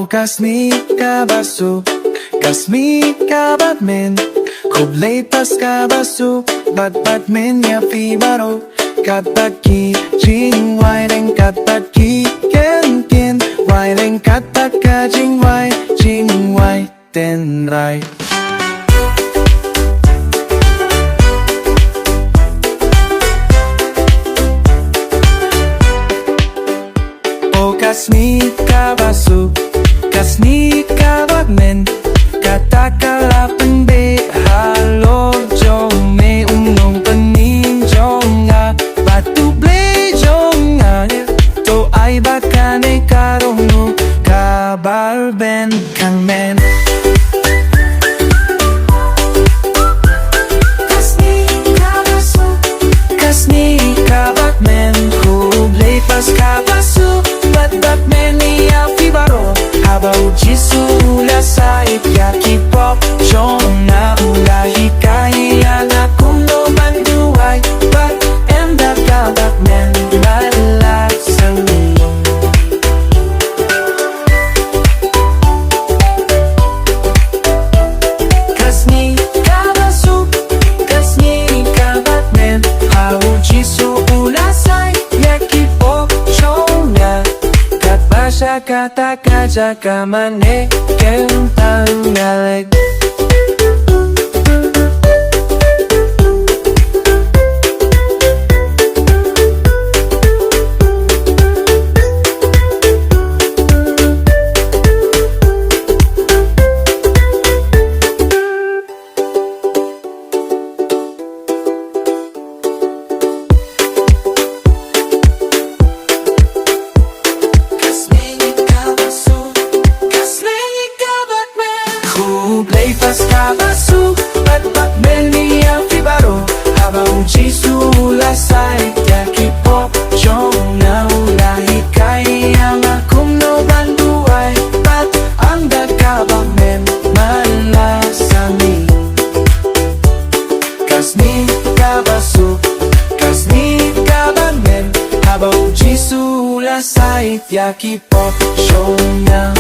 kasnika basu, kasmika batmen, kublay pas kabasu, bat men ya fibaro, kataki jing wai reng kataki ken ken, wai reng kataka jing wai ten rai. Kasnika basu, kasnika batmen, katakala penbe halo jong me unong pening jonga batu ble jonga to ay bakane karonu kabar ben kang men. Kasnika basu, kasnika batmen, kublay pas kabasu, batmen ya fibaro, habau jisu la saip ya kipop jona ulahi kaya na kundo banduai, bat enda ka batmen lala sangmi. Kasnika basu, kasnika batmen, habau jisu ula saip ya kipop jona Basha kata kaja kamane kentang galek. Kublay pas kabasu, batmen ya fibaro, habang jisu la sai ya kipop jona ulahi kaya makum no banduai, bat anda kabamen malasami. Kasnika basu, kasnika batmen, habang jisu la sai ya kipop jona